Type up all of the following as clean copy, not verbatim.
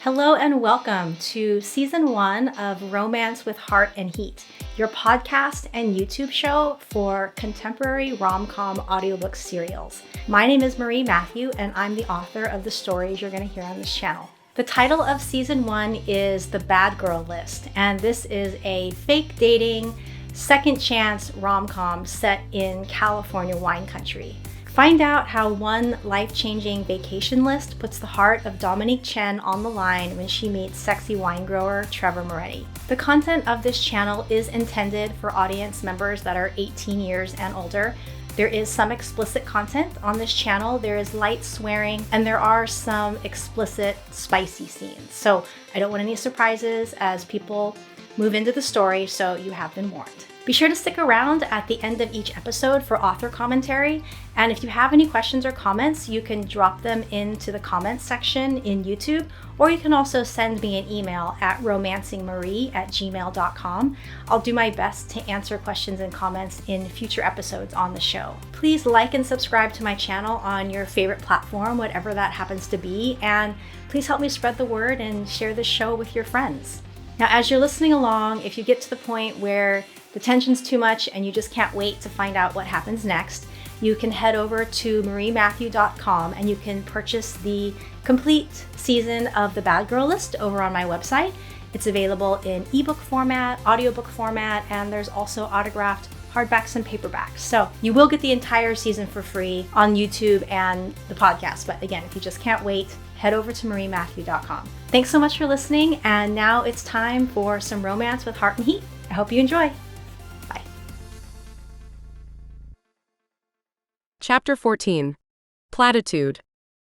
Hello and welcome to Season 1 of Romance with Heart and Heat, your podcast and YouTube show for contemporary rom-com audiobook serials. My name is Marie Matthew, and I'm the author of the stories you're going to hear on this channel. The title of Season 1 is The Bad Girl List, and this is a fake dating, second chance rom-com set in California wine country. Find out how one life-changing vacation list puts the heart of Dominique Chen on the line when she meets sexy wine grower Trevor Moretti. The content of this channel is intended for audience members that are 18 years and older. There is some explicit content on this channel. There is light swearing, and there are some explicit spicy scenes. So I don't want any surprises as people move into the story, so you have been warned. Be sure to stick around at the end of each episode for author commentary. And if you have any questions or comments, you can drop them into the comments section in YouTube, or you can also send me an email at romancingmarie@gmail.com. I'll do my best to answer questions and comments in future episodes on the show. Please like and subscribe to my channel on your favorite platform, whatever that happens to be. And please help me spread the word and share this show with your friends. Now, as you're listening along, if you get to the point where the tension's too much and you just can't wait to find out what happens next, you can head over to mariematthew.com and you can purchase the complete season of The Bad Girl List over on my website. It's available in ebook format, audiobook format, and there's also autographed hardbacks and paperbacks. So you will get the entire season for free on YouTube and the podcast. But again, if you just can't wait, head over to mariematthew.com. Thanks so much for listening, and now it's time for some romance with heart and heat. I hope you enjoy. Bye. Chapter 14. Platitude.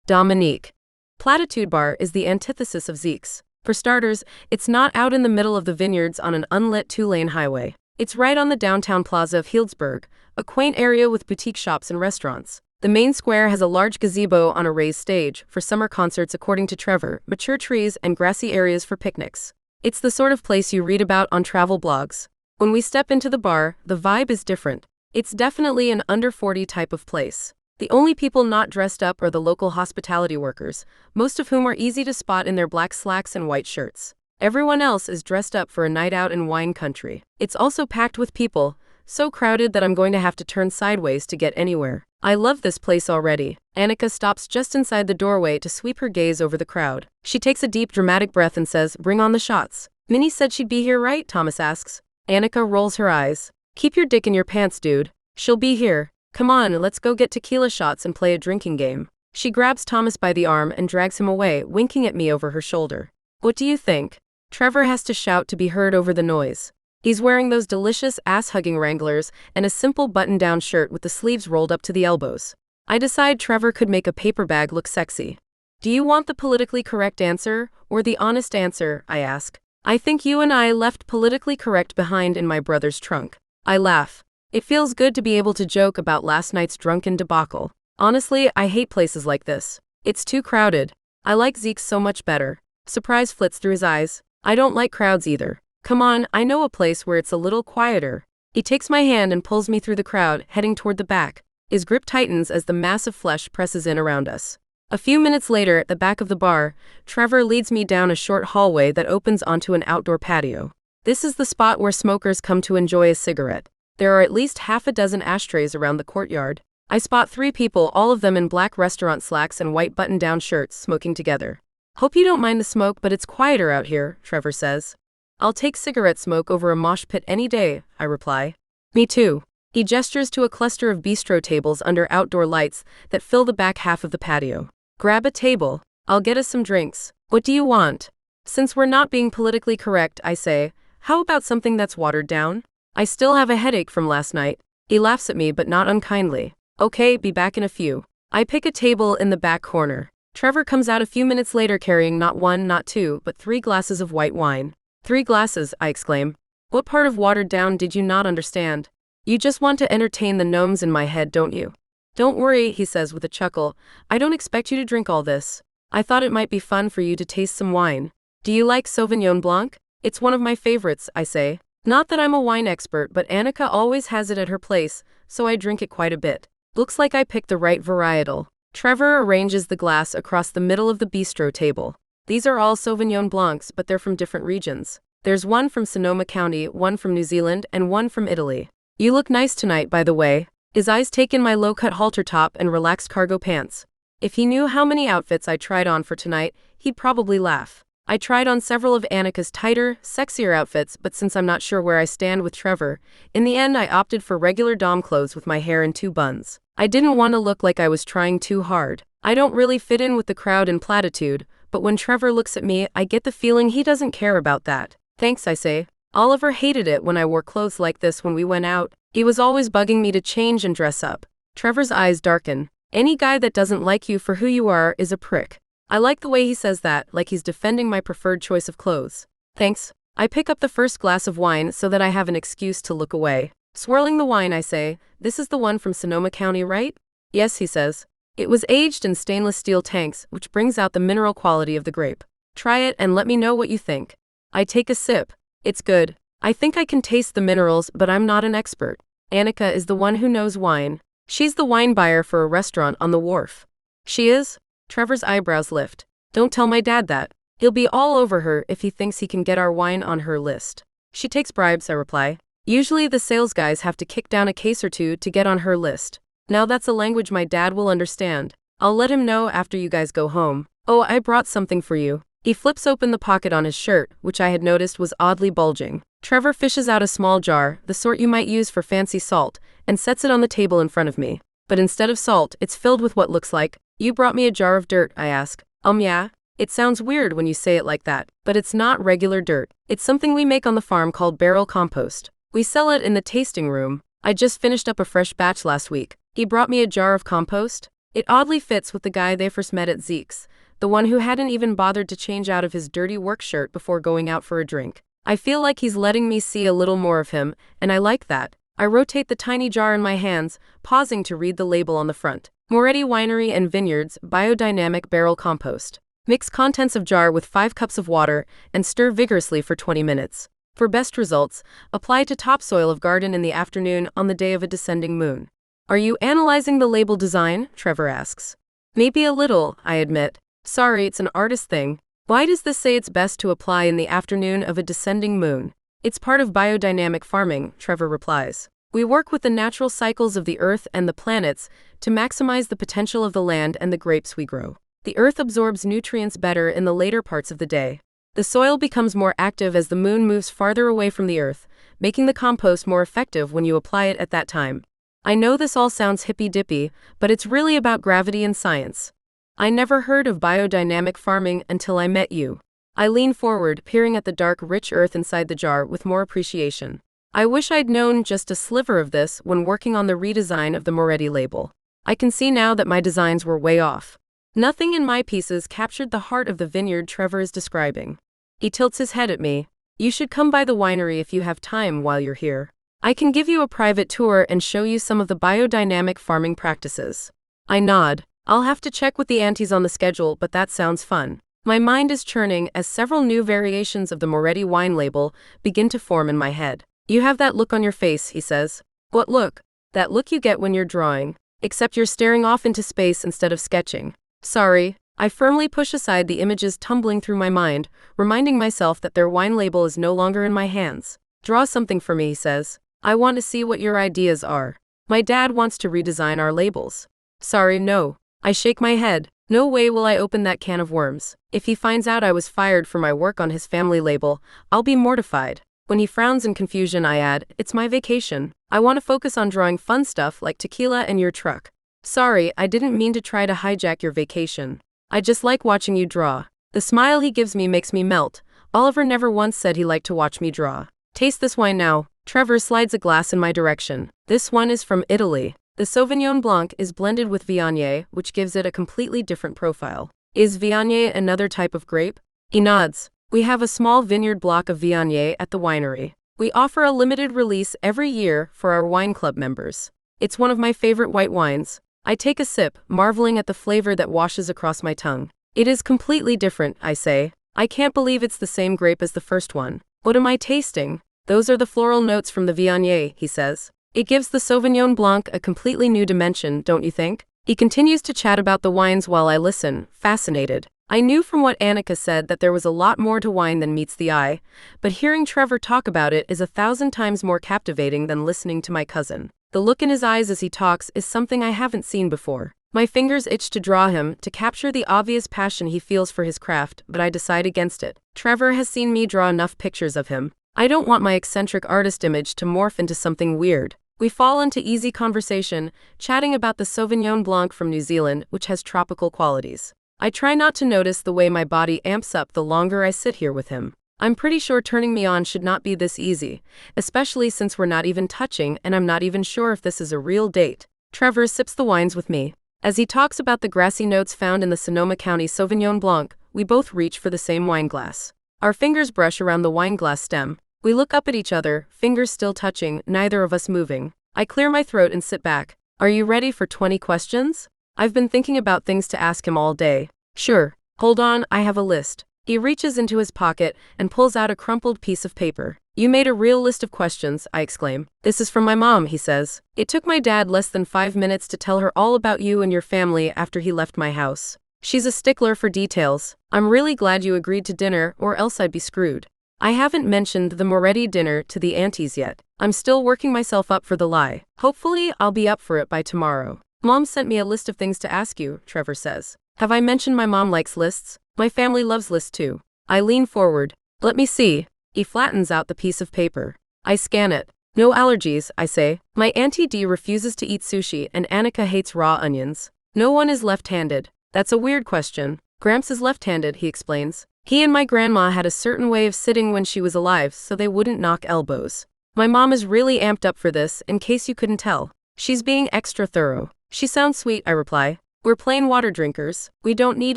Dominique. Platitude Bar is the antithesis of Zeke's. For starters, it's not out in the middle of the vineyards on an unlit two-lane highway. It's right on the downtown plaza of Healdsburg, a quaint area with boutique shops and restaurants. The main square has a large gazebo on a raised stage for summer concerts, according to Trevor, mature trees, and grassy areas for picnics. It's the sort of place you read about on travel blogs. When we step into the bar, the vibe is different. It's definitely an under 40 type of place. The only people not dressed up are the local hospitality workers, most of whom are easy to spot in their black slacks and white shirts. Everyone else is dressed up for a night out in wine country. It's also packed with people, so crowded that I'm going to have to turn sideways to get anywhere. I love this place already. Annika stops just inside the doorway to sweep her gaze over the crowd. She takes a deep, dramatic breath and says, "Bring on the shots." "Minnie said she'd be here, right?" Thomas asks. Annika rolls her eyes. "Keep your dick in your pants, dude. She'll be here. Come on, let's go get tequila shots and play a drinking game." She grabs Thomas by the arm and drags him away, winking at me over her shoulder. "What do you think?" Trevor has to shout to be heard over the noise. He's wearing those delicious ass-hugging Wranglers and a simple button-down shirt with the sleeves rolled up to the elbows. I decide Trevor could make a paper bag look sexy. "Do you want the politically correct answer, or the honest answer?" I ask. "I think you and I left politically correct behind in my brother's trunk." I laugh. It feels good to be able to joke about last night's drunken debacle. Honestly, I hate places like this. It's too crowded. I like Zeke's so much better. Surprise flits through his eyes. I don't like crowds either. "Come on, I know a place where it's a little quieter." He takes my hand and pulls me through the crowd, heading toward the back. His grip tightens as the mass of flesh presses in around us. A few minutes later, at the back of the bar, Trevor leads me down a short hallway that opens onto an outdoor patio. This is the spot where smokers come to enjoy a cigarette. There are at least half a dozen ashtrays around the courtyard. I spot 3 people, all of them in black restaurant slacks and white button-down shirts, smoking together. "Hope you don't mind the smoke, but it's quieter out here," Trevor says. "I'll take cigarette smoke over a mosh pit any day," I reply. "Me too." He gestures to a cluster of bistro tables under outdoor lights that fill the back half of the patio. "Grab a table. I'll get us some drinks. What do you want?" Since we're not being politically correct, I say, "How about something that's watered down? I still have a headache from last night." He laughs at me, but not unkindly. "Okay, be back in a few." I pick a table in the back corner. Trevor comes out a few minutes later carrying not 1, not 2, but 3 glasses of white wine. "3 glasses, I exclaim. "What part of watered down did you not understand?" "You just want to entertain the gnomes in my head, don't you?" "Don't worry," he says with a chuckle. "I don't expect you to drink all this. I thought it might be fun for you to taste some wine. Do you like Sauvignon Blanc?" "It's one of my favorites," I say. Not that I'm a wine expert, but Annika always has it at her place, so I drink it quite a bit. Looks like I picked the right varietal. Trevor arranges the glass across the middle of the bistro table. These are all Sauvignon Blancs, but they're from different regions. There's one from Sonoma County, one from New Zealand, and one from Italy. You look nice tonight, by the way. His eyes take in my low-cut halter top and relaxed cargo pants. If he knew how many outfits I tried on for tonight, he'd probably laugh. I tried on several of Annika's tighter, sexier outfits, but since I'm not sure where I stand with Trevor, in the end I opted for regular dom clothes with my hair in 2 buns. I didn't want to look like I was trying too hard. I don't really fit in with the crowd in platitude, but when Trevor looks at me, I get the feeling he doesn't care about that. Thanks, I say. Oliver hated it when I wore clothes like this when we went out. He was always bugging me to change and dress up. Trevor's eyes darken. Any guy that doesn't like you for who you are is a prick. I like the way he says that, like he's defending my preferred choice of clothes. Thanks. I pick up the first glass of wine so that I have an excuse to look away. Swirling the wine, I say, "This is the one from Sonoma County, right?" "Yes," he says. It was aged in stainless steel tanks, which brings out the mineral quality of the grape. Try it and let me know what you think. I take a sip. It's good. I think I can taste the minerals, but I'm not an expert. Annika is the one who knows wine. She's the wine buyer for a restaurant on the wharf. She is? Trevor's eyebrows lift. Don't tell my dad that. He'll be all over her if he thinks he can get our wine on her list. She takes bribes, I reply. Usually the sales guys have to kick down a case or two to get on her list. Now that's a language my dad will understand. I'll let him know after you guys go home. Oh, I brought something for you. He flips open the pocket on his shirt, which I had noticed was oddly bulging. Trevor fishes out a small jar, the sort you might use for fancy salt, and sets it on the table in front of me. But instead of salt, it's filled with what looks like. You brought me a jar of dirt, I ask. Yeah? It sounds weird when you say it like that, but it's not regular dirt. It's something we make on the farm called barrel compost. We sell it in the tasting room. I just finished up a fresh batch last week. He brought me a jar of compost. It oddly fits with the guy they first met at Zeke's, the one who hadn't even bothered to change out of his dirty work shirt before going out for a drink. I feel like he's letting me see a little more of him, and I like that. I rotate the tiny jar in my hands, pausing to read the label on the front. Moretti Winery and Vineyards Biodynamic Barrel Compost. Mix contents of jar with 5 cups of water and stir vigorously for 20 minutes. For best results, apply to topsoil of garden in the afternoon on the day of a descending moon. Are you analyzing the label design? Trevor asks. Maybe a little, I admit. Sorry, it's an artist thing. Why does this say it's best to apply in the afternoon of a descending moon? It's part of biodynamic farming, Trevor replies. We work with the natural cycles of the earth and the planets to maximize the potential of the land and the grapes we grow. The earth absorbs nutrients better in the later parts of the day. The soil becomes more active as the moon moves farther away from the earth, making the compost more effective when you apply it at that time. I know this all sounds hippy-dippy, but it's really about gravity and science. I never heard of biodynamic farming until I met you. I lean forward, peering at the dark, rich earth inside the jar with more appreciation. I wish I'd known just a sliver of this when working on the redesign of the Moretti label. I can see now that my designs were way off. Nothing in my pieces captured the heart of the vineyard Trevor is describing. He tilts his head at me. You should come by the winery if you have time while you're here. I can give you a private tour and show you some of the biodynamic farming practices. I nod. I'll have to check with the aunties on the schedule, but that sounds fun. My mind is churning as several new variations of the Moretti wine label begin to form in my head. You have that look on your face, he says. What look? That look you get when you're drawing. Except you're staring off into space instead of sketching. Sorry. I firmly push aside the images tumbling through my mind, reminding myself that their wine label is no longer in my hands. Draw something for me, he says. I want to see what your ideas are. My dad wants to redesign our labels. Sorry, no. I shake my head. No way will I open that can of worms. If he finds out I was fired for my work on his family label, I'll be mortified. When he frowns in confusion, I add, it's my vacation. I want to focus on drawing fun stuff like tequila and your truck. Sorry, I didn't mean to try to hijack your vacation. I just like watching you draw. The smile he gives me makes me melt. Oliver never once said he liked to watch me draw. Taste this wine now. Trevor slides a glass in my direction. This one is from Italy. The Sauvignon Blanc is blended with Viognier, which gives it a completely different profile. Is Viognier another type of grape? He nods. We have a small vineyard block of Viognier at the winery. We offer a limited release every year for our wine club members. It's one of my favorite white wines. I take a sip, marveling at the flavor that washes across my tongue. It is completely different, I say. I can't believe it's the same grape as the first one. What am I tasting? Those are the floral notes from the Viognier, he says. It gives the Sauvignon Blanc a completely new dimension, don't you think? He continues to chat about the wines while I listen, fascinated. I knew from what Annika said that there was a lot more to wine than meets the eye, but hearing Trevor talk about it is 1,000 times more captivating than listening to my cousin. The look in his eyes as he talks is something I haven't seen before. My fingers itch to draw him, to capture the obvious passion he feels for his craft, but I decide against it. Trevor has seen me draw enough pictures of him. I don't want my eccentric artist image to morph into something weird. We fall into easy conversation, chatting about the Sauvignon Blanc from New Zealand, which has tropical qualities. I try not to notice the way my body amps up the longer I sit here with him. I'm pretty sure turning me on should not be this easy, especially since we're not even touching and I'm not even sure if this is a real date. Trevor sips the wines with me. As he talks about the grassy notes found in the Sonoma County Sauvignon Blanc, we both reach for the same wine glass. Our fingers brush around the wine glass stem. We look up at each other, fingers still touching, neither of us moving. I clear my throat and sit back. Are you ready for 20 questions? I've been thinking about things to ask him all day. Sure. Hold on, I have a list. He reaches into his pocket and pulls out a crumpled piece of paper. You made a real list of questions, I exclaim. This is from my mom, he says. It took my dad less than 5 minutes to tell her all about you and your family after he left my house. She's a stickler for details. I'm really glad you agreed to dinner, or else I'd be screwed. I haven't mentioned the Moretti dinner to the aunties yet. I'm still working myself up for the lie. Hopefully, I'll be up for it by tomorrow. Mom sent me a list of things to ask you, Trevor says. Have I mentioned my mom likes lists? My family loves lists too. I lean forward. Let me see. He flattens out the piece of paper. I scan it. No allergies, I say. My Auntie Dee refuses to eat sushi and Annika hates raw onions. No one is left-handed. That's a weird question. Gramps is left-handed, he explains. He and my grandma had a certain way of sitting when she was alive so they wouldn't knock elbows. My mom is really amped up for this, in case you couldn't tell. She's being extra thorough. She sounds sweet, I reply. We're plain water drinkers. We don't need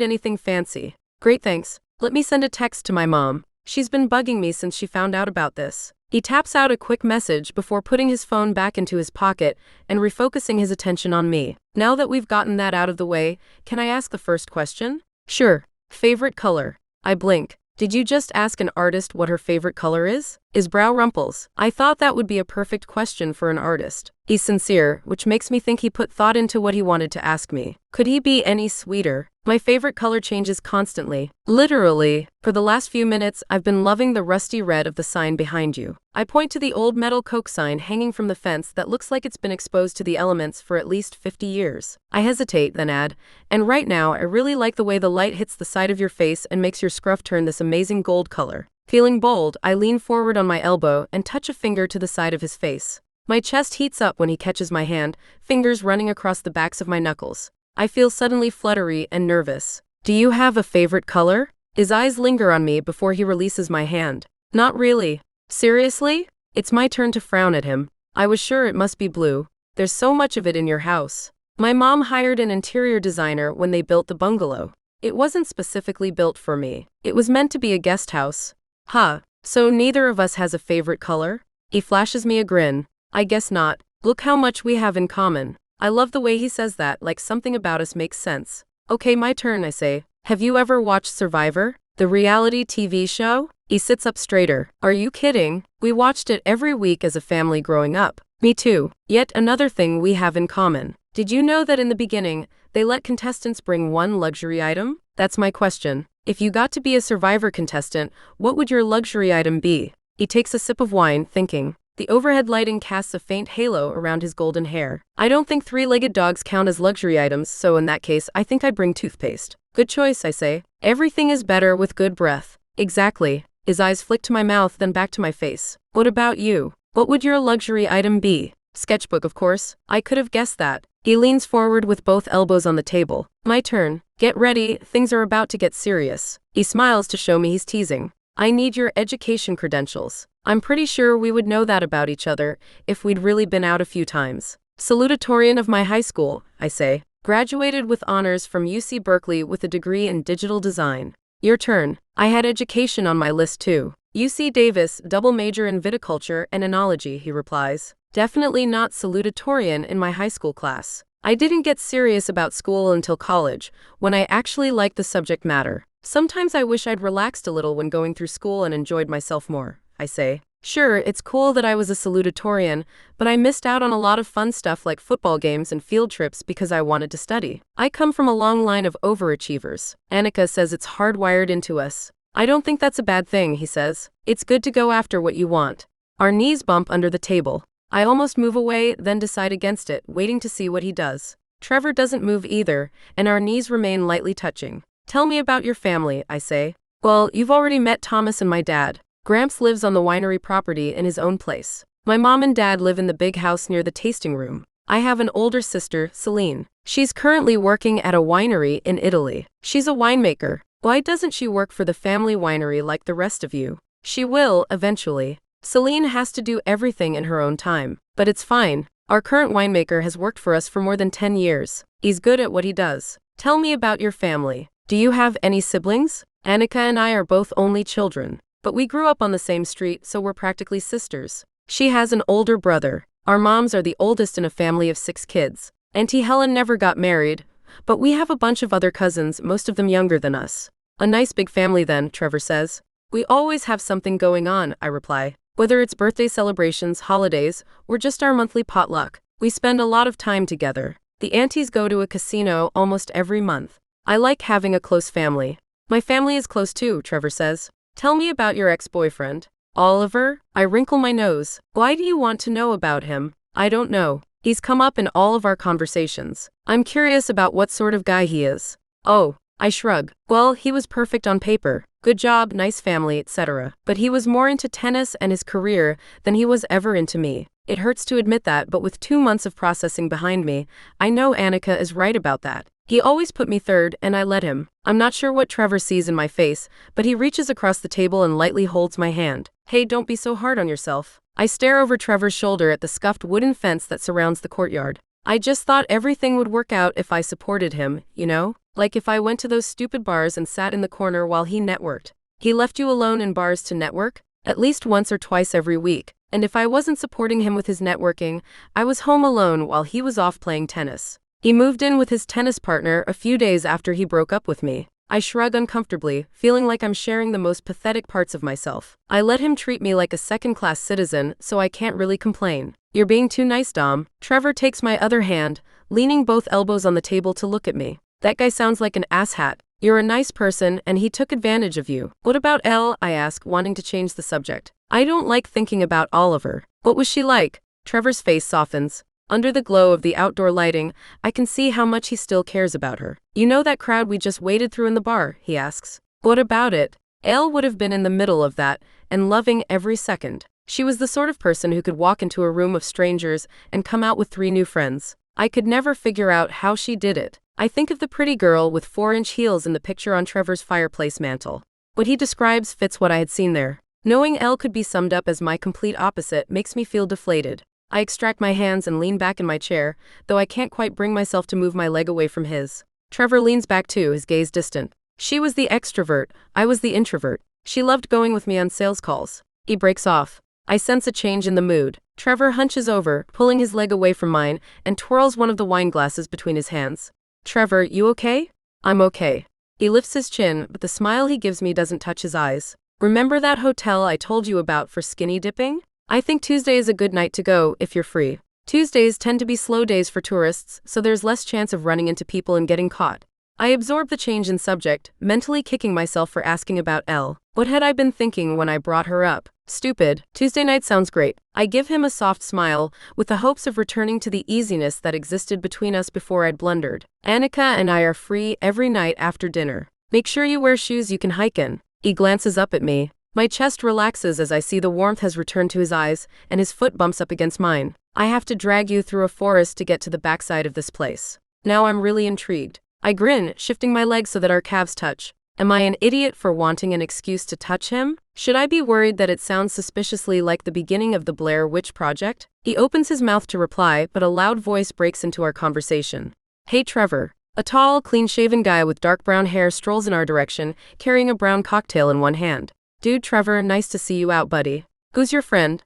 anything fancy. Great, thanks. Let me send a text to my mom. She's been bugging me since she found out about this. He taps out a quick message before putting his phone back into his pocket and refocusing his attention on me. Now that we've gotten that out of the way, can I ask the first question? Sure. Favorite color? I blink. Did you just ask an artist what her favorite color is? Is brow rumples? I thought that would be a perfect question for an artist. He's sincere, which makes me think he put thought into what he wanted to ask me. Could he be any sweeter? My favorite color changes constantly. Literally, for the last few minutes, I've been loving the rusty red of the sign behind you. I point to the old metal Coke sign hanging from the fence that looks like it's been exposed to the elements for at least 50 years. I hesitate, then add, and right now I really like the way the light hits the side of your face and makes your scruff turn this amazing gold color. Feeling bold, I lean forward on my elbow and touch a finger to the side of his face. My chest heats up when he catches my hand, fingers running across the backs of my knuckles. I feel suddenly fluttery and nervous. Do you have a favorite color? His eyes linger on me before he releases my hand. Not really. Seriously? It's my turn to frown at him. I was sure it must be blue. There's so much of it in your house. My mom hired an interior designer when they built the bungalow. It wasn't specifically built for me. It was meant to be a guest house. Huh. So neither of us has a favorite color? He flashes me a grin. I guess not. Look how much we have in common. I love the way he says that, like something about us makes sense. Okay, my turn, I say. Have you ever watched Survivor? The reality TV show? He sits up straighter. Are you kidding? We watched it every week as a family growing up. Me too. Yet another thing we have in common. Did you know that in the beginning, they let contestants bring one luxury item? That's my question. If you got to be a Survivor contestant, what would your luxury item be? He takes a sip of wine, thinking. The overhead lighting casts a faint halo around his golden hair. I don't think three-legged dogs count as luxury items, so in that case, I think I'd bring toothpaste. Good choice, I say. Everything is better with good breath. Exactly. His eyes flick to my mouth, then back to my face. What about you? What would your luxury item be? Sketchbook, of course. I could have guessed that. He leans forward with both elbows on the table. My turn. Get ready, things are about to get serious. He smiles to show me he's teasing. I need your education credentials. I'm pretty sure we would know that about each other if we'd really been out a few times. Salutatorian of my high school, I say. Graduated with honors from UC Berkeley with a degree in digital design. Your turn. I had education on my list too. UC Davis, double major in viticulture and enology, he replies. Definitely not salutatorian in my high school class. I didn't get serious about school until college, when I actually liked the subject matter. Sometimes I wish I'd relaxed a little when going through school and enjoyed myself more, I say. Sure, it's cool that I was a salutatorian, but I missed out on a lot of fun stuff like football games and field trips because I wanted to study. I come from a long line of overachievers. Annika says it's hardwired into us. I don't think that's a bad thing, he says. It's good to go after what you want. Our knees bump under the table. I almost move away, then decide against it, waiting to see what he does. Trevor doesn't move either, and our knees remain lightly touching. Tell me about your family, I say. Well, you've already met Thomas and my dad. Gramps lives on the winery property in his own place. My mom and dad live in the big house near the tasting room. I have an older sister, Celine. She's currently working at a winery in Italy. She's a winemaker. Why doesn't she work for the family winery like the rest of you? She will, eventually. Celine has to do everything in her own time. But it's fine. Our current winemaker has worked for us for more than 10 years. He's good at what he does. Tell me about your family. Do you have any siblings? Annika and I are both only children. But we grew up on the same street, so we're practically sisters. She has an older brother. Our moms are the oldest in a family of 6 kids. Auntie Helen never got married, but we have a bunch of other cousins, most of them younger than us. A nice big family then, Trevor says. We always have something going on, I reply. Whether it's birthday celebrations, holidays, or just our monthly potluck, we spend a lot of time together. The aunties go to a casino almost every month. I like having a close family. My family is close too, Trevor says. Tell me about your ex-boyfriend. Oliver? I wrinkle my nose. Why do you want to know about him? I don't know. He's come up in all of our conversations. I'm curious about what sort of guy he is. Oh, I shrug. Well, he was perfect on paper. Good job, nice family, etc. But he was more into tennis and his career than he was ever into me. It hurts to admit that, but with 2 months of processing behind me, I know Annika is right about that. He always put me third, and I let him. I'm not sure what Trevor sees in my face, but he reaches across the table and lightly holds my hand. Hey, don't be so hard on yourself. I stare over Trevor's shoulder at the scuffed wooden fence that surrounds the courtyard. I just thought everything would work out if I supported him, you know? Like if I went to those stupid bars and sat in the corner while he networked. He left you alone in bars to network? At least once or twice every week. And if I wasn't supporting him with his networking, I was home alone while he was off playing tennis. He moved in with his tennis partner a few days after he broke up with me. I shrug uncomfortably, feeling like I'm sharing the most pathetic parts of myself. I let him treat me like a second-class citizen, so I can't really complain. You're being too nice, Dom. Trevor takes my other hand, leaning both elbows on the table to look at me. That guy sounds like an asshat. You're a nice person, and he took advantage of you. What about Elle? I ask, wanting to change the subject. I don't like thinking about Oliver. What was she like? Trevor's face softens. Under the glow of the outdoor lighting, I can see how much he still cares about her. You know that crowd we just waded through in the bar? He asks. What about it? Elle would have been in the middle of that, and loving every second. She was the sort of person who could walk into a room of strangers and come out with 3 new friends. I could never figure out how she did it. I think of the pretty girl with 4-inch heels in the picture on Trevor's fireplace mantel. What he describes fits what I had seen there. Knowing Elle could be summed up as my complete opposite makes me feel deflated. I extract my hands and lean back in my chair, though I can't quite bring myself to move my leg away from his. Trevor leans back too, his gaze distant. She was the extrovert, I was the introvert. She loved going with me on sales calls. He breaks off. I sense a change in the mood. Trevor hunches over, pulling his leg away from mine, and twirls one of the wine glasses between his hands. Trevor, you okay? I'm okay. He lifts his chin, but the smile he gives me doesn't touch his eyes. Remember that hotel I told you about for skinny dipping? I think Tuesday is a good night to go, if you're free. Tuesdays tend to be slow days for tourists, so there's less chance of running into people and getting caught. I absorb the change in subject, mentally kicking myself for asking about Elle. What had I been thinking when I brought her up? Stupid. Tuesday night sounds great. I give him a soft smile, with the hopes of returning to the easiness that existed between us before I'd blundered. Annika and I are free every night after dinner. Make sure you wear shoes you can hike in. He glances up at me. My chest relaxes as I see the warmth has returned to his eyes, and his foot bumps up against mine. I have to drag you through a forest to get to the backside of this place. Now I'm really intrigued. I grin, shifting my legs so that our calves touch. Am I an idiot for wanting an excuse to touch him? Should I be worried that it sounds suspiciously like the beginning of the Blair Witch Project? He opens his mouth to reply, but a loud voice breaks into our conversation. Hey Trevor. A tall, clean-shaven guy with dark brown hair strolls in our direction, carrying a brown cocktail in one hand. Dude, Trevor, nice to see you out, buddy. Who's your friend?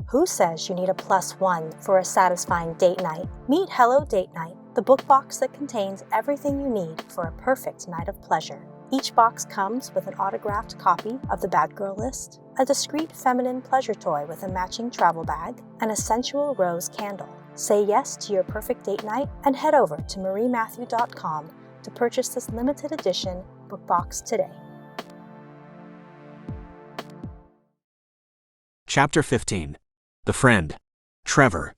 Who says you need a +1 for a satisfying date night? Meet Hello Date Night, the book box that contains everything you need for a perfect night of pleasure. Each box comes with an autographed copy of the Bad Girl List, a discreet feminine pleasure toy with a matching travel bag, and a sensual rose candle. Say yes to your perfect date night and head over to mariematthew.com to purchase this limited edition book box today. Chapter 15. The Friend. Trevor.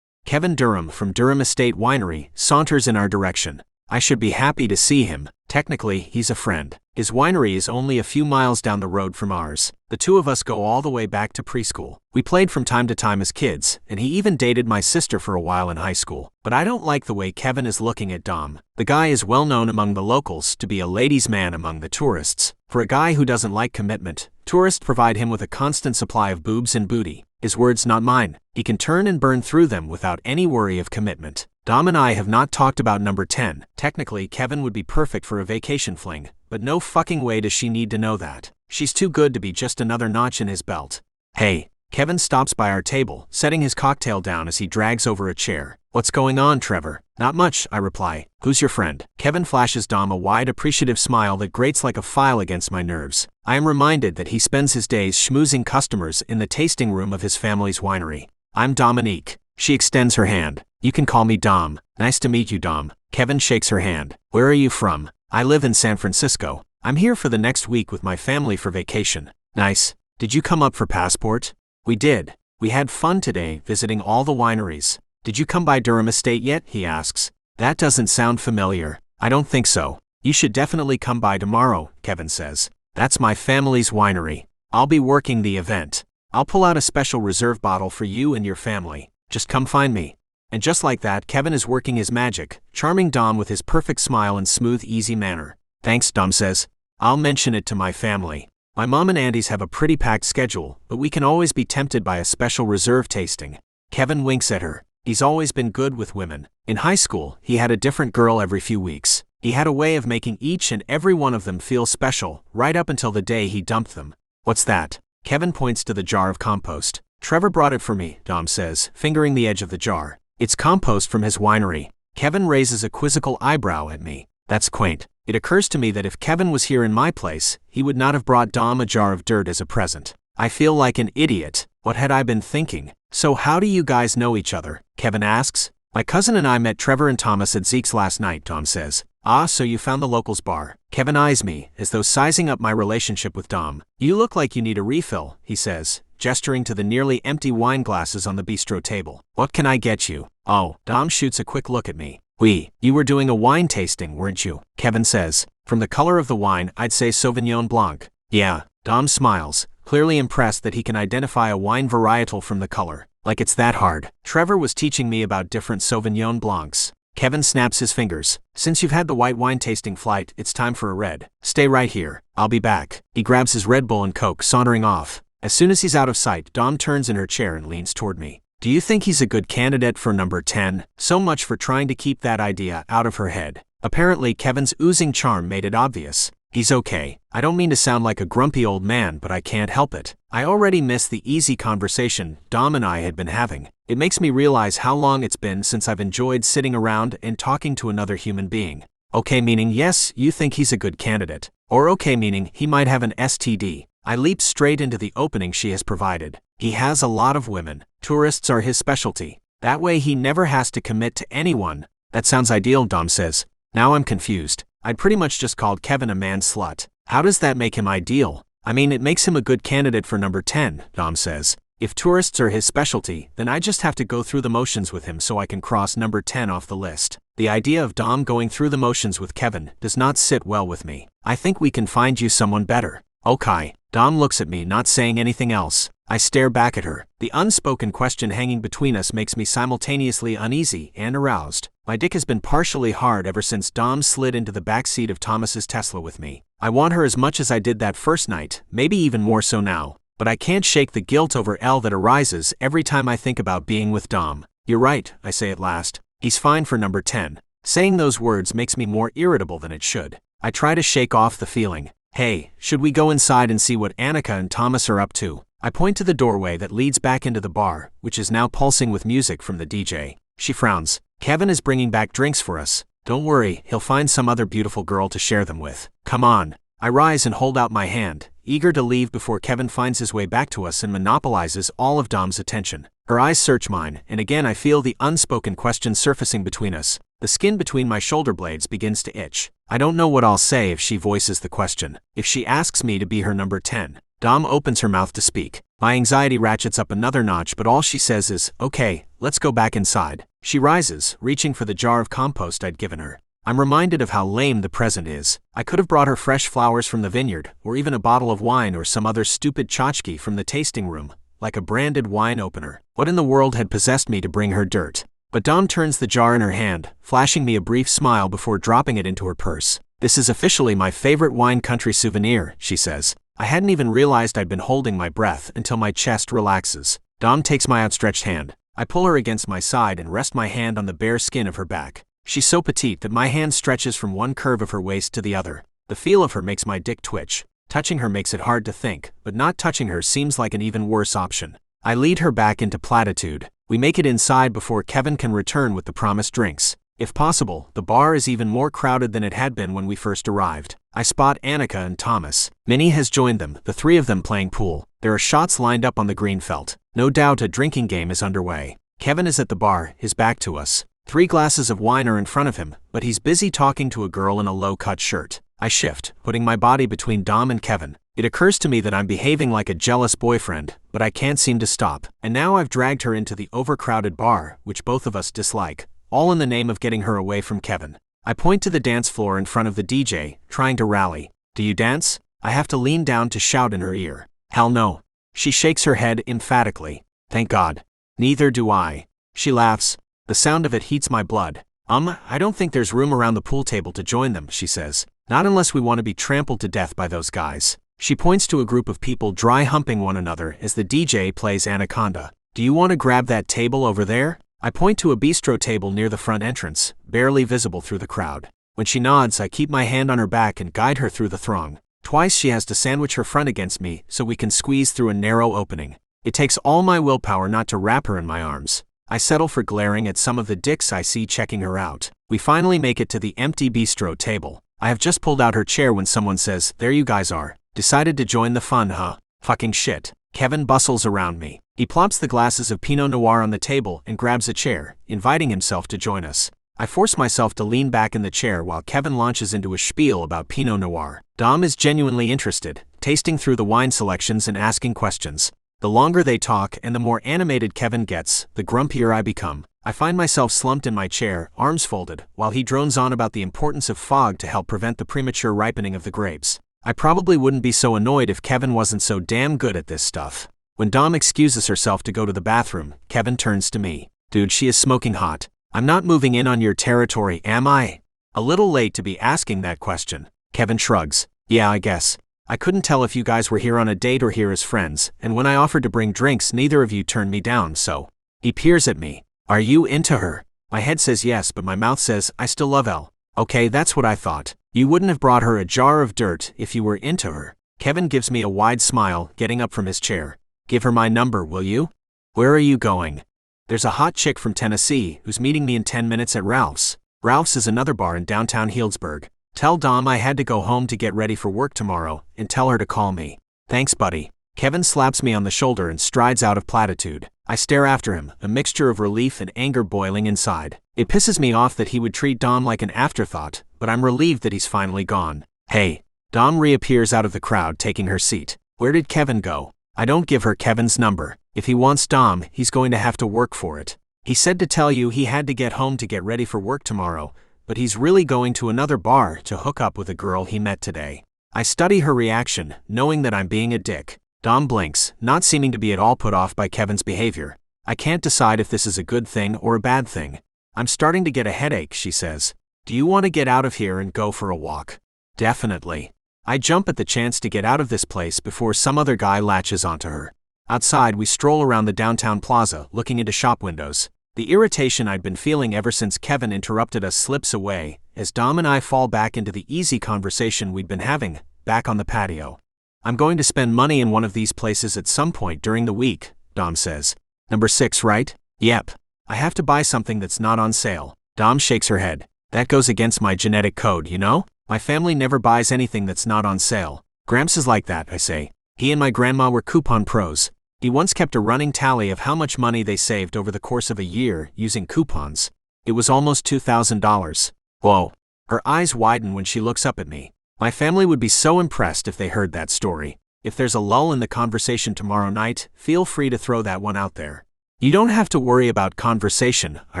Kevin Durham from Durham Estate Winery saunters in our direction. I should be happy to see him. Technically, he's a friend. His winery is only a few miles down the road from ours. The two of us go all the way back to preschool. We played from time to time as kids, and he even dated my sister for a while in high school. But I don't like the way Kevin is looking at Dom. The guy is well known among the locals to be a ladies' man among the tourists. For a guy who doesn't like commitment, tourists provide him with a constant supply of boobs and booty. His words, not mine. He can turn and burn through them without any worry of commitment. Dom and I have not talked about number 10. Technically, Kevin would be perfect for a vacation fling, but no fucking way does she need to know that. She's too good to be just another notch in his belt. Hey. Kevin stops by our table, setting his cocktail down as he drags over a chair. What's going on, Trevor? Not much, I reply. Who's your friend? Kevin flashes Dom a wide, appreciative smile that grates like a file against my nerves. I am reminded that he spends his days schmoozing customers in the tasting room of his family's winery. I'm Dominique. She extends her hand. You can call me Dom. Nice to meet you, Dom. Kevin shakes her hand. Where are you from? I live in San Francisco. I'm here for the next week with my family for vacation. Nice. Did you come up for passport? We did. We had fun today visiting all the wineries. Did you come by Durham Estate yet? He asks. That doesn't sound familiar. I don't think so. You should definitely come by tomorrow, Kevin says. That's my family's winery. I'll be working the event. I'll pull out a special reserve bottle for you and your family. Just come find me. And just like that, Kevin is working his magic, charming Dom with his perfect smile and smooth, easy manner. Thanks, Dom says. I'll mention it to my family. My mom and aunties have a pretty packed schedule, but we can always be tempted by a special reserve tasting. Kevin winks at her. He's always been good with women. In high school, he had a different girl every few weeks. He had a way of making each and every one of them feel special, right up until the day he dumped them. What's that? Kevin points to the jar of compost. Trevor brought it for me, Dom says, fingering the edge of the jar. It's compost from his winery. Kevin raises a quizzical eyebrow at me. That's quaint. It occurs to me that if Kevin was here in my place, he would not have brought Dom a jar of dirt as a present. I feel like an idiot. What had I been thinking? So how do you guys know each other? Kevin asks. My cousin and I met Trevor and Thomas at Zeke's last night, Dom says. Ah, so you found the locals bar. Kevin eyes me, as though sizing up my relationship with Dom. You look like you need a refill, he says, gesturing to the nearly empty wine glasses on the bistro table. What can I get you? Oh, Dom shoots a quick look at me. You were doing a wine tasting, weren't you? Kevin says. From the color of the wine, I'd say Sauvignon Blanc. Yeah. Dom smiles, clearly impressed that he can identify a wine varietal from the color. Like it's that hard. Trevor was teaching me about different Sauvignon Blancs. Kevin snaps his fingers. Since you've had the white wine tasting flight, it's time for a red. Stay right here. I'll be back. He grabs his Red Bull and Coke, sauntering off. As soon as he's out of sight, Dom turns in her chair and leans toward me. Do you think he's a good candidate for number 10? So much for trying to keep that idea out of her head. Apparently, Kevin's oozing charm made it obvious. He's okay. I don't mean to sound like a grumpy old man, but I can't help it. I already miss the easy conversation Dom and I had been having. It makes me realize how long it's been since I've enjoyed sitting around and talking to another human being. Okay meaning yes, you think he's a good candidate. Or okay meaning he might have an STD. I leap straight into the opening she has provided. He has a lot of women. Tourists are his specialty. That way he never has to commit to anyone. That sounds ideal, Dom says. Now I'm confused. I'd pretty much just called Kevin a man slut. How does that make him ideal? I mean, it makes him a good candidate for number 10, Dom says. If tourists are his specialty, then I just have to go through the motions with him so I can cross number 10 off the list. The idea of Dom going through the motions with Kevin does not sit well with me. I think we can find you someone better. Okay. Dom looks at me, not saying anything else. I stare back at her. The unspoken question hanging between us makes me simultaneously uneasy and aroused. My dick has been partially hard ever since Dom slid into the backseat of Thomas's Tesla with me. I want her as much as I did that first night, maybe even more so now. But I can't shake the guilt over L that arises every time I think about being with Dom. You're right, I say at last. He's fine for number 10. Saying those words makes me more irritable than it should. I try to shake off the feeling. Hey, should we go inside and see what Annika and Thomas are up to? I point to the doorway that leads back into the bar, which is now pulsing with music from the DJ. She frowns. Kevin is bringing back drinks for us. Don't worry, he'll find some other beautiful girl to share them with. Come on. I rise and hold out my hand, eager to leave before Kevin finds his way back to us and monopolizes all of Dom's attention. Her eyes search mine, and again I feel the unspoken question surfacing between us. The skin between my shoulder blades begins to itch. I don't know what I'll say if she voices the question. If she asks me to be her number 10. Dom opens her mouth to speak. My anxiety ratchets up another notch, but all she says is, "Okay, let's go back inside." She rises, reaching for the jar of compost I'd given her. I'm reminded of how lame the present is. I could have brought her fresh flowers from the vineyard, or even a bottle of wine or some other stupid tchotchke from the tasting room, like a branded wine opener. What in the world had possessed me to bring her dirt? But Dom turns the jar in her hand, flashing me a brief smile before dropping it into her purse. "This is officially my favorite wine country souvenir," she says. I hadn't even realized I'd been holding my breath until my chest relaxes. Dom takes my outstretched hand. I pull her against my side and rest my hand on the bare skin of her back. She's so petite that my hand stretches from one curve of her waist to the other. The feel of her makes my dick twitch. Touching her makes it hard to think, but not touching her seems like an even worse option. I lead her back into Platitude. We make it inside before Kevin can return with the promised drinks. If possible, the bar is even more crowded than it had been when we first arrived. I spot Annika and Thomas. Minnie has joined them, the three of them playing pool. There are shots lined up on the green felt. No doubt a drinking game is underway. Kevin is at the bar, his back to us. 3 glasses of wine are in front of him, but he's busy talking to a girl in a low-cut shirt. I shift, putting my body between Dom and Kevin. It occurs to me that I'm behaving like a jealous boyfriend, but I can't seem to stop. And now I've dragged her into the overcrowded bar, which both of us dislike, all in the name of getting her away from Kevin. I point to the dance floor in front of the DJ, trying to rally. "Do you dance?" I have to lean down to shout in her ear. "Hell no." She shakes her head emphatically. "Thank God." "Neither do I." She laughs. The sound of it heats my blood. I don't think there's room around the pool table to join them," she says. "Not unless we want to be trampled to death by those guys." She points to a group of people dry humping one another as the DJ plays Anaconda. "Do you want to grab that table over there?" I point to a bistro table near the front entrance, barely visible through the crowd. When she nods, I keep my hand on her back and guide her through the throng. Twice she has to sandwich her front against me so we can squeeze through a narrow opening. It takes all my willpower not to wrap her in my arms. I settle for glaring at some of the dicks I see checking her out. We finally make it to the empty bistro table. I have just pulled out her chair when someone says, "There you guys are. Decided to join the fun, huh? Fucking shit." Kevin bustles around me. He plops the glasses of Pinot Noir on the table and grabs a chair, inviting himself to join us. I force myself to lean back in the chair while Kevin launches into a spiel about Pinot Noir. Dom is genuinely interested, tasting through the wine selections and asking questions. The longer they talk and the more animated Kevin gets, the grumpier I become. I find myself slumped in my chair, arms folded, while he drones on about the importance of fog to help prevent the premature ripening of the grapes. I probably wouldn't be so annoyed if Kevin wasn't so damn good at this stuff. When Dom excuses herself to go to the bathroom, Kevin turns to me. "Dude, she is smoking hot. I'm not moving in on your territory, am I?" A little late to be asking that question. Kevin shrugs. "Yeah, I guess. I couldn't tell if you guys were here on a date or here as friends, and when I offered to bring drinks neither of you turned me down, so." He peers at me. "Are you into her?" My head says yes, but my mouth says, "I still love Elle." "Okay, that's what I thought. You wouldn't have brought her a jar of dirt if you were into her." Kevin gives me a wide smile, getting up from his chair. "Give her my number, will you?" "Where are you going?" "There's a hot chick from Tennessee who's meeting me in 10 minutes at Ralph's." Ralph's is another bar in downtown Healdsburg. "Tell Dom I had to go home to get ready for work tomorrow, and tell her to call me." "Thanks, buddy." Kevin slaps me on the shoulder and strides out of Platitude. I stare after him, a mixture of relief and anger boiling inside. It pisses me off that he would treat Dom like an afterthought, but I'm relieved that he's finally gone. "Hey." Dom reappears out of the crowd, taking her seat. "Where did Kevin go?" I don't give her Kevin's number. If he wants Dom, he's going to have to work for it. "He said to tell you he had to get home to get ready for work tomorrow, but he's really going to another bar to hook up with a girl he met today." I study her reaction, knowing that I'm being a dick. Dom blinks, not seeming to be at all put off by Kevin's behavior. I can't decide if this is a good thing or a bad thing. "I'm starting to get a headache," she says. "Do you want to get out of here and go for a walk?" "Definitely." I jump at the chance to get out of this place before some other guy latches onto her. Outside, we stroll around the downtown plaza, looking into shop windows. The irritation I'd been feeling ever since Kevin interrupted us slips away, as Dom and I fall back into the easy conversation we'd been having, back on the patio. "I'm going to spend money in one of these places at some point during the week," Dom says. "Number 6, right?" "Yep. I have to buy something that's not on sale." Dom shakes her head. "That goes against my genetic code, you know?" My family never buys anything that's not on sale. Gramps is like that, I say. He and my grandma were coupon pros. He once kept a running tally of how much money they saved over the course of a year using coupons. It was almost $2,000. Whoa. Her eyes widen when she looks up at me. My family would be so impressed if they heard that story. If there's a lull in the conversation tomorrow night, feel free to throw that one out there. You don't have to worry about conversation, I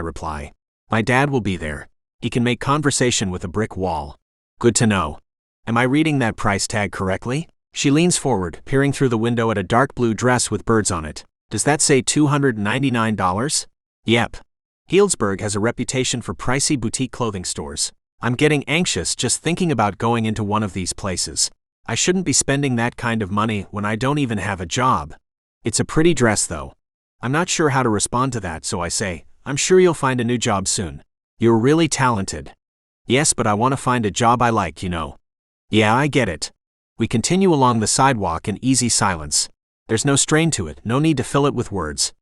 reply. My dad will be there. He can make conversation with a brick wall. Good to know. Am I reading that price tag correctly? She leans forward, peering through the window at a dark blue dress with birds on it. Does that say $299? Yep. Healdsburg has a reputation for pricey boutique clothing stores. I'm getting anxious just thinking about going into one of these places. I shouldn't be spending that kind of money when I don't even have a job. It's a pretty dress though. I'm not sure how to respond to that, so I say, I'm sure you'll find a new job soon. You're really talented. Yes, but I want to find a job I like, you know. Yeah, I get it. We continue along the sidewalk in easy silence. There's no strain to it, no need to fill it with words.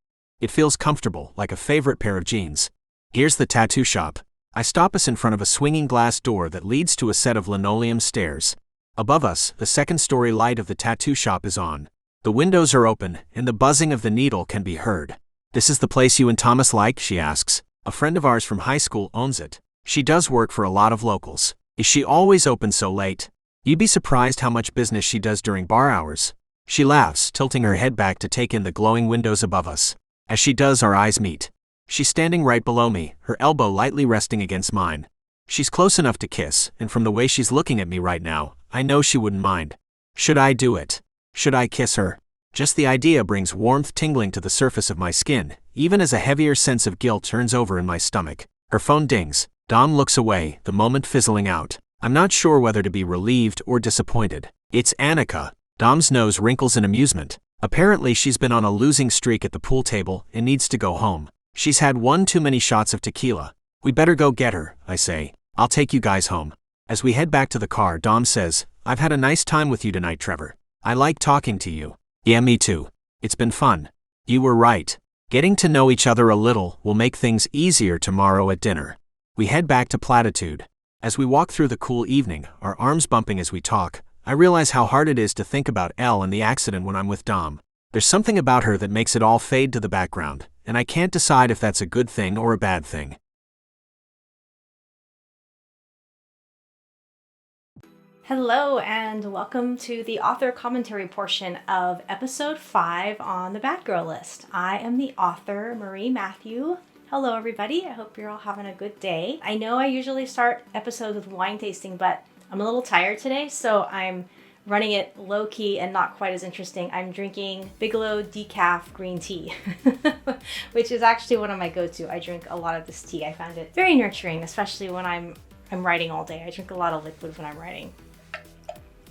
It feels comfortable, like a favorite pair of jeans. Here's the tattoo shop. I stop us in front of a swinging glass door that leads to a set of linoleum stairs. Above us, the second-story light of the tattoo shop is on. The windows are open, and the buzzing of the needle can be heard. This is the place you and Thomas like? She asks. A friend of ours from high school owns it. She does work for a lot of locals. Is she always open so late? You'd be surprised how much business she does during bar hours. She laughs, tilting her head back to take in the glowing windows above us. As she does, our eyes meet. She's standing right below me, her elbow lightly resting against mine. She's close enough to kiss, and from the way she's looking at me right now, I know she wouldn't mind. Should I do it? Should I kiss her? Just the idea brings warmth tingling to the surface of my skin, even as a heavier sense of guilt turns over in my stomach. Her phone dings. Dom looks away, the moment fizzling out. I'm not sure whether to be relieved or disappointed. It's Annika. Dom's nose wrinkles in amusement. Apparently she's been on a losing streak at the pool table and needs to go home. She's had one too many shots of tequila. We better go get her, I say. I'll take you guys home. As we head back to the car, Dom says, I've had a nice time with you tonight, Trevor. I like talking to you. Yeah, me too. It's been fun. You were right. Getting to know each other a little will make things easier tomorrow at dinner. We head back to Platitude. As we walk through the cool evening, our arms bumping as we talk, I realize how hard it is to think about Elle and the accident when I'm with Dom. There's something about her that makes it all fade to the background, and I can't decide if that's a good thing or a bad thing. Hello and welcome to the author commentary portion of episode 5 on the Bad Girl List. I am the author, Marie Matthew. Hello everybody, I hope you're all having a good day. I know I usually start episodes with wine tasting, but I'm a little tired today, so I'm running it low-key and not quite as interesting. I'm drinking Bigelow Decaf green tea, which is actually one of my go-to. I drink a lot of this tea. I found it very nurturing, especially when I'm writing all day. I drink a lot of liquid when I'm writing.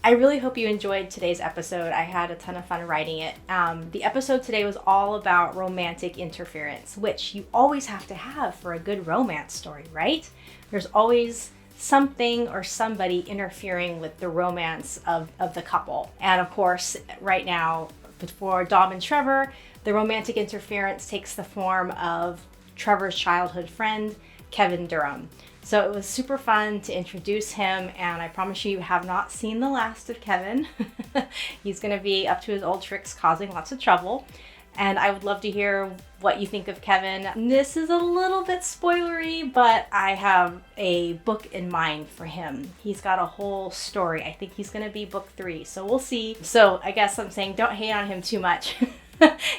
I really hope you enjoyed today's episode. I had a ton of fun writing it. The episode today was all about romantic interference, which you always have to have for a good romance story, right? There's always something or somebody interfering with the romance of the couple. And of course, right now, for Dom and Trevor, the romantic interference takes the form of Trevor's childhood friend, Kevin Durham. So it was super fun to introduce him, and I promise you have not seen the last of Kevin. He's gonna be up to his old tricks causing lots of trouble. And I would love to hear what you think of Kevin. This is a little bit spoilery, but I have a book in mind for him. He's got a whole story. I think he's gonna be book 3, so we'll see. So I guess I'm saying don't hate on him too much.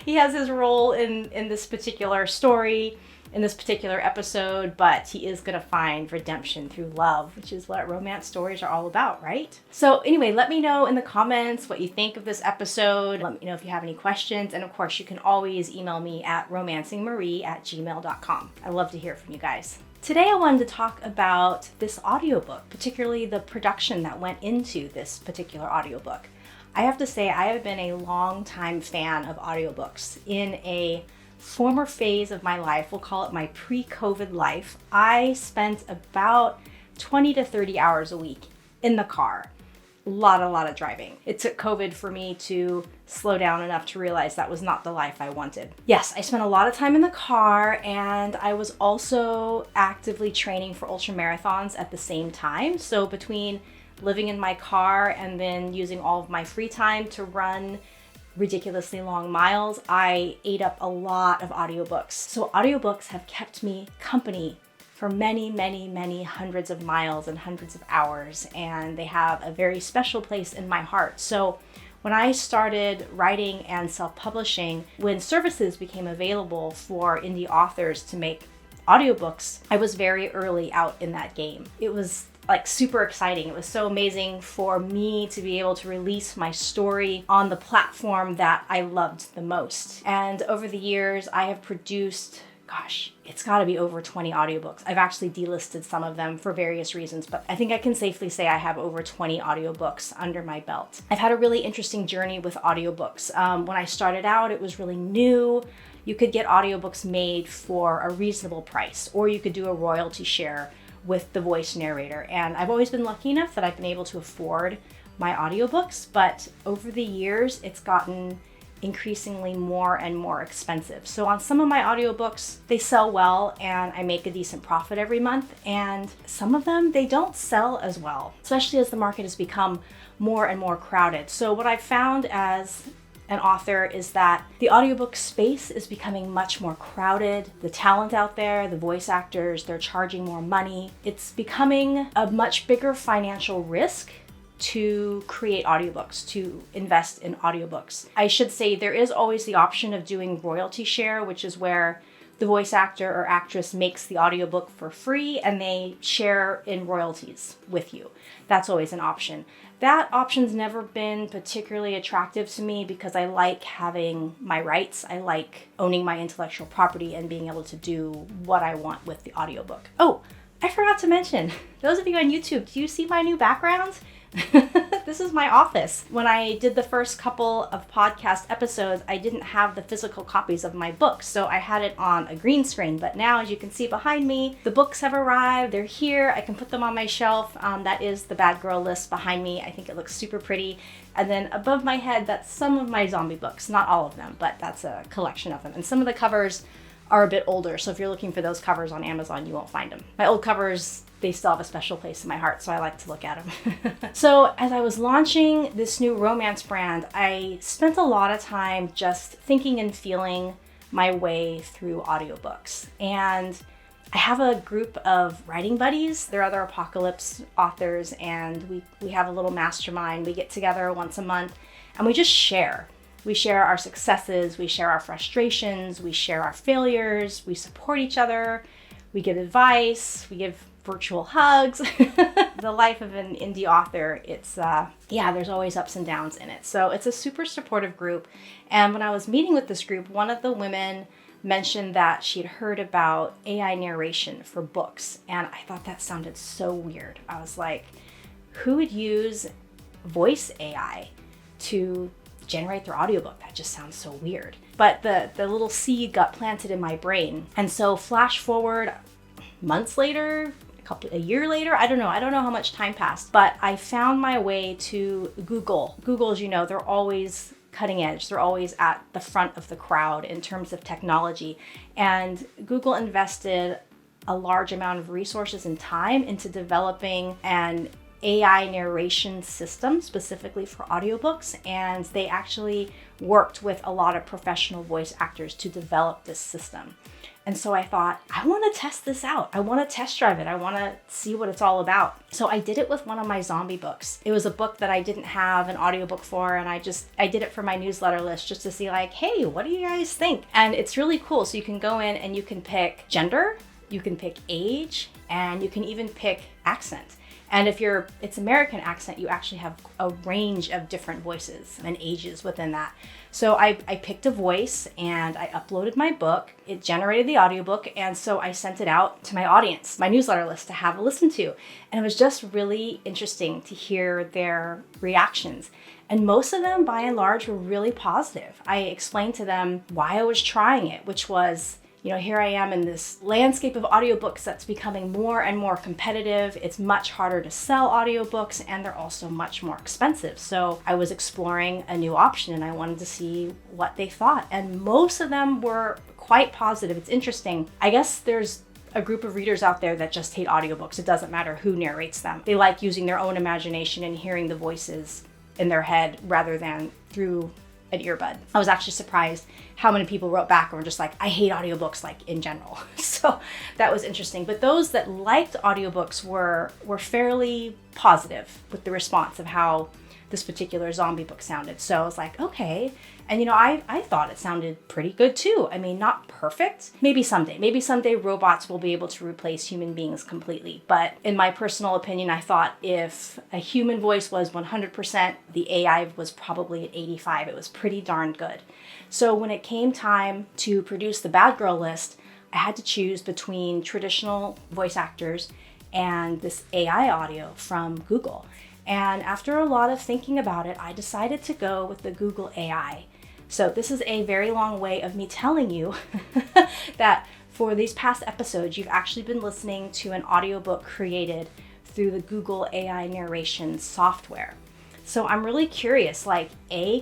He has his role in this particular story, in this particular episode, but he is gonna find redemption through love, which is what romance stories are all about, right? So anyway, let me know in the comments what you think of this episode. Let me know if you have any questions, and of course you can always email me at romancingmarie@gmail.com. I love to hear from you guys. Today I wanted to talk about this audiobook, particularly the production that went into this particular audiobook. I have to say I have been a long-time fan of audiobooks. In a former phase of my life, we'll call it my pre-COVID life, I spent about 20 to 30 hours a week in the car, a lot of driving. It took COVID for me to slow down enough to realize that was not the life I wanted. Yes, I spent a lot of time in the car, and I was also actively training for ultra marathons at the same time. So between living in my car and then using all of my free time to run ridiculously long miles, I ate up a lot of audiobooks. So audiobooks have kept me company for many hundreds of miles and hundreds of hours, and they have a very special place in my heart. So when I started writing and self-publishing, when services became available for indie authors to make audiobooks, I was very early out in that game. It was like super exciting. It was so amazing for me to be able to release my story on the platform that I loved the most. And over the years, I have produced, gosh, it's got to be over 20 audiobooks. I've actually delisted some of them for various reasons, but I think I can safely say I have over 20 audiobooks under my belt. I've had a really interesting journey with audiobooks. When I started out, it was really new. You could get audiobooks made for a reasonable price, or you could do a royalty share with the voice narrator. And I've always been lucky enough that I've been able to afford my audiobooks, but over the years, it's gotten increasingly more and more expensive. So on some of my audiobooks, they sell well and I make a decent profit every month. And some of them, they don't sell as well, especially as the market has become more and more crowded. So what I've found as an author is that the audiobook space is becoming much more crowded. The talent out there, the voice actors, they're charging more money. It's becoming a much bigger financial risk to create audiobooks, to invest in audiobooks. I should say there is always the option of doing royalty share, which is where the voice actor or actress makes the audiobook for free and they share in royalties with you. That's always an option. That option's never been particularly attractive to me because I like having my rights. I like owning my intellectual property and being able to do what I want with the audiobook. Oh, I forgot to mention, those of you on YouTube, do you see my new background? This is my office. When I did the first couple of podcast episodes, I didn't have the physical copies of my books, so I had it on a green screen. But now, as you can see behind me, the books have arrived. They're here. I can put them on my shelf. That is the Bad Girl list behind me. I think it looks super pretty. And then above my head, that's some of my zombie books. Not all of them, but that's a collection of them. And some of the covers are a bit older, so if you're looking for those covers on Amazon, you won't find them. My old covers, they still have a special place in my heart, so I like to look at them. So as I was launching this new romance brand, I spent a lot of time just thinking and feeling my way through audiobooks. And I have a group of writing buddies. They're other apocalypse authors, and we have a little mastermind. We get together once a month, and we just share. We share our successes, we share our frustrations, we share our failures, we support each other, we give advice, we give virtual hugs. The life of an indie author, it's, there's always ups and downs in it. So it's a super supportive group. And when I was meeting with this group, one of the women mentioned that she'd heard about AI narration for books. And I thought that sounded so weird. I was like, who would use voice AI to generate their audiobook? That just sounds so weird. But the little seed got planted in my brain. And so flash forward months later, a year later, I don't know how much time passed, but I found my way to Google. Google, as you know, they're always cutting edge. They're always at the front of the crowd in terms of technology. And Google invested a large amount of resources and time into developing an AI narration system specifically for audiobooks, and they actually worked with a lot of professional voice actors to develop this system. And so I thought, I want to test this out. I want to test drive it. I want to see what it's all about. So I did it with one of my zombie books. It was a book that I didn't have an audiobook for, and I did it for my newsletter list just to see like, hey, what do you guys think? And it's really cool. So you can go in and you can pick gender, you can pick age, and you can even pick accent. And if it's American accent, you actually have a range of different voices and ages within that. So I picked a voice and I uploaded my book. It generated the audiobook. And so I sent it out to my audience, my newsletter list, to have a listen to. And it was just really interesting to hear their reactions. And most of them, by and large, were really positive. I explained to them why I was trying it, which was, here I am in this landscape of audiobooks that's becoming more and more competitive. It's much harder to sell audiobooks, and they're also much more expensive. So I was exploring a new option, and I wanted to see what they thought. And most of them were quite positive. It's interesting. I guess there's a group of readers out there that just hate audiobooks. It doesn't matter who narrates them. They like using their own imagination and hearing the voices in their head rather than through an earbud. I was actually surprised how many people wrote back and were just like, I hate audiobooks, like in general. So that was interesting. But those that liked audiobooks were fairly positive with the response of how this particular zombie book sounded. So I was like, okay. And I thought it sounded pretty good too. I mean, not perfect. Maybe someday robots will be able to replace human beings completely. But in my personal opinion, I thought if a human voice was 100%, the AI was probably at 85. It was pretty darn good. So when it came time to produce the Bad Girl list, I had to choose between traditional voice actors and this AI audio from Google. And after a lot of thinking about it, I decided to go with the Google AI. So this is a very long way of me telling you that for these past episodes, you've actually been listening to an audiobook created through the Google AI narration software. So I'm really curious,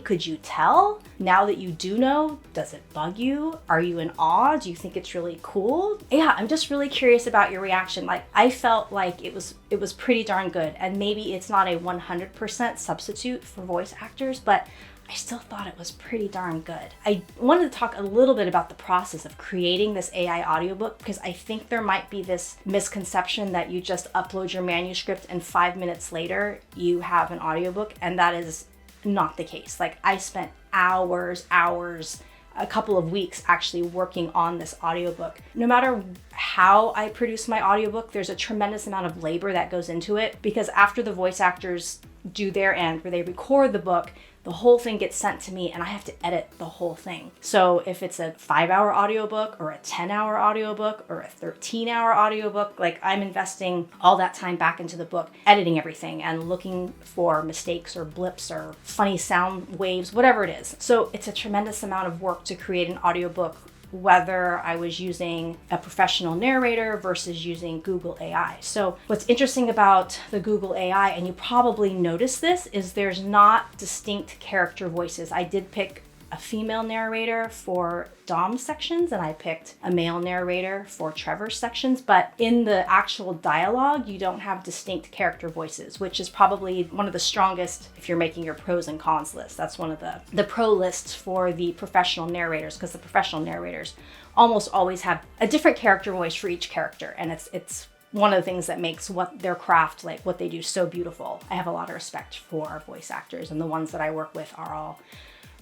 could you tell? Now that you do know, does it bug you? Are you in awe? Do you think it's really cool? Yeah, I'm just really curious about your reaction. I felt like it was pretty darn good. And maybe it's not a 100% substitute for voice actors, but I still thought it was pretty darn good. I wanted to talk a little bit about the process of creating this AI audiobook because I think there might be this misconception that you just upload your manuscript and 5 minutes later you have an audiobook, and that is not the case. I spent hours, a couple of weeks actually working on this audiobook. No matter how I produce my audiobook, there's a tremendous amount of labor that goes into it because after the voice actors do their end where they record the book, the whole thing gets sent to me and I have to edit the whole thing. So if it's a 5-hour audiobook or a 10-hour audiobook or a 13-hour audiobook, I'm investing all that time back into the book, editing everything and looking for mistakes or blips or funny sound waves, whatever it is. So it's a tremendous amount of work to create an audiobook, whether I was using a professional narrator versus using Google AI. So what's interesting about the Google AI, and you probably noticed this, is there's not distinct character voices. I did pick a female narrator for Dom's sections and I picked a male narrator for Trevor's sections, but in the actual dialogue, you don't have distinct character voices, which is probably one of the strongest if you're making your pros and cons list. That's one of the pro lists for the professional narrators, because the professional narrators almost always have a different character voice for each character, and it's one of the things that makes what their craft, what they do, so beautiful. I have a lot of respect for voice actors, and the ones that I work with are all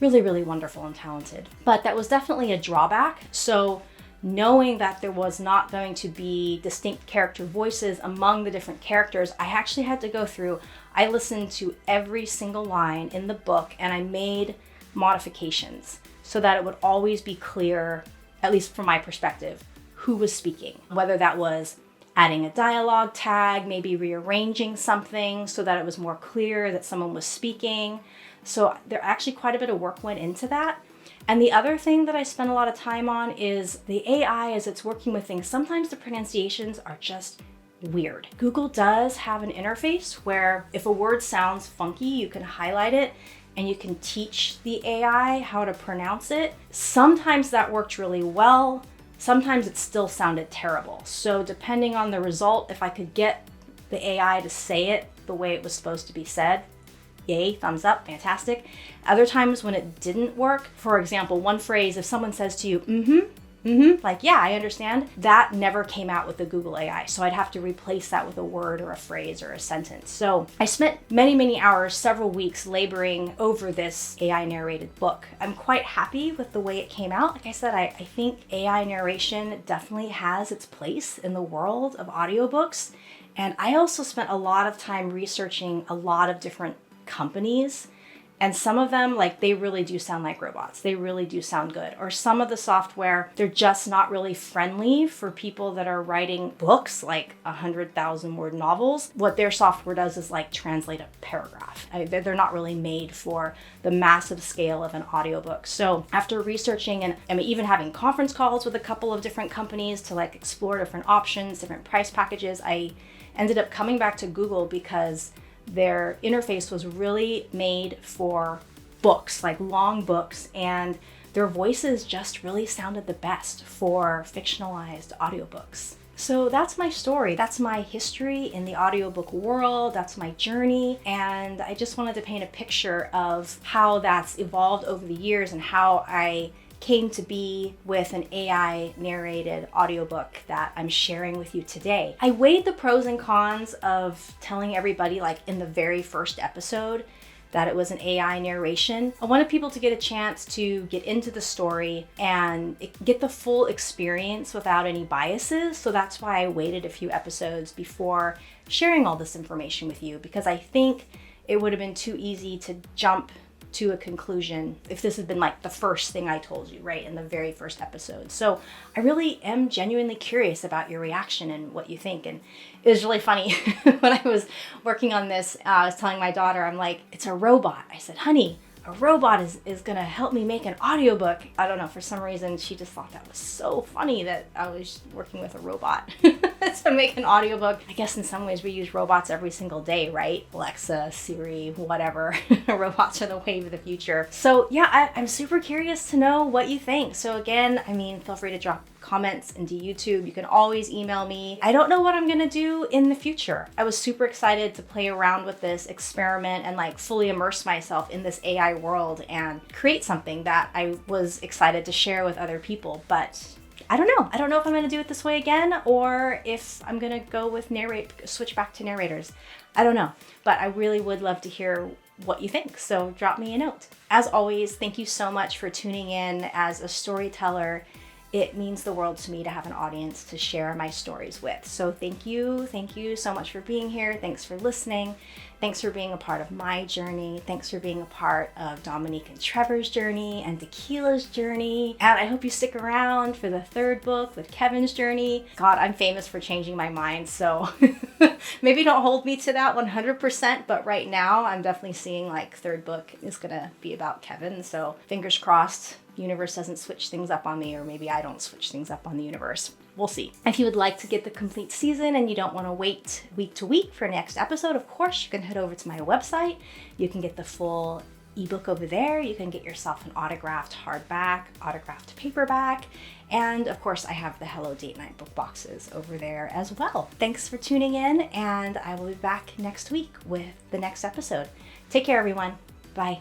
really, really wonderful and talented. But that was definitely a drawback. So knowing that there was not going to be distinct character voices among the different characters, I actually had to go through, I listened to every single line in the book and I made modifications so that it would always be clear, at least from my perspective, who was speaking. Whether that was adding a dialogue tag, maybe rearranging something so that it was more clear that someone was speaking. So there actually quite a bit of work went into that. And the other thing that I spent a lot of time on is the AI as it's working with things. Sometimes the pronunciations are just weird. Google does have an interface where if a word sounds funky, you can highlight it and you can teach the AI how to pronounce it. Sometimes that worked really well. Sometimes it still sounded terrible. So depending on the result, if I could get the AI to say it the way it was supposed to be said, yay, thumbs up, fantastic. Other times when it didn't work, for example, one phrase, if someone says to you, yeah, I understand, that never came out with the Google AI. So I'd have to replace that with a word or a phrase or a sentence. So I spent many, many hours, several weeks laboring over this AI narrated book. I'm quite happy with the way it came out. Like I said, I think AI narration definitely has its place in the world of audiobooks. And I also spent a lot of time researching a lot of different companies And some of them, like, they really do sound like robots. They really do sound good. Or some of the software, they're just not really friendly for people that are writing books, like 100,000 word novels. What their software does is like translate a paragraph. They're not really made for the massive scale of an audiobook. So after researching and even having conference calls with a couple of different companies to like explore different options, different price packages, I ended up coming back to Google because their interface was really made for books, like long books, and their voices just really sounded the best for fictionalized audiobooks. So that's my story. That's my history in the audiobook world. That's my journey. And I just wanted to paint a picture of how that's evolved over the years and how I came to be with an AI narrated audiobook that I'm sharing with you today. I weighed the pros and cons of telling everybody, like in the very first episode, that it was an AI narration. I wanted people to get a chance to get into the story and get the full experience without any biases. So that's why I waited a few episodes before sharing all this information with you, because I think it would have been too easy to jump to a conclusion if this had been like the first thing I told you, right, in the very first episode. So I really am genuinely curious about your reaction and what you think. And it was really funny when I was working on this, I was telling my daughter, I'm like, it's a robot. I said, honey, a robot is gonna help me make an audiobook. I don't know, for some reason, she just thought that was so funny that I was working with a robot to make an audiobook. I guess in some ways we use robots every single day, right? Alexa, Siri, whatever. Robots are the wave of the future. So yeah, I'm super curious to know what you think. So again, I mean, feel free to drop comments into YouTube. You can always email me. I don't know what I'm gonna do in the future. I was super excited to play around with this experiment and like fully immerse myself in this AI world and create something that I was excited to share with other people. But I don't know. I don't know if I'm gonna do it this way again or if I'm gonna go with switch back to narrators. I don't know, but I really would love to hear what you think. So drop me a note. As always, thank you so much for tuning in. As a storyteller, it means the world to me to have an audience to share my stories with. So thank you so much for being here. Thanks for listening. Thanks for being a part of my journey. Thanks for being a part of Dominique and Trevor's journey and Tequila's journey. And I hope you stick around for the third book with Kevin's journey. God, I'm famous for changing my mind, so maybe don't hold me to that 100%, but right now I'm definitely seeing like third book is gonna be about Kevin. So fingers crossed, universe doesn't switch things up on me, or maybe I don't switch things up on the universe. We'll see. If you would like to get the complete season and you don't want to wait week to week for next episode, of course, you can head over to my website. You can get the full ebook over there. You can get yourself an autographed hardback, autographed paperback, and of course, I have the Hello Date Night book boxes over there as well. Thanks for tuning in, and I will be back next week with the next episode. Take care, everyone. Bye.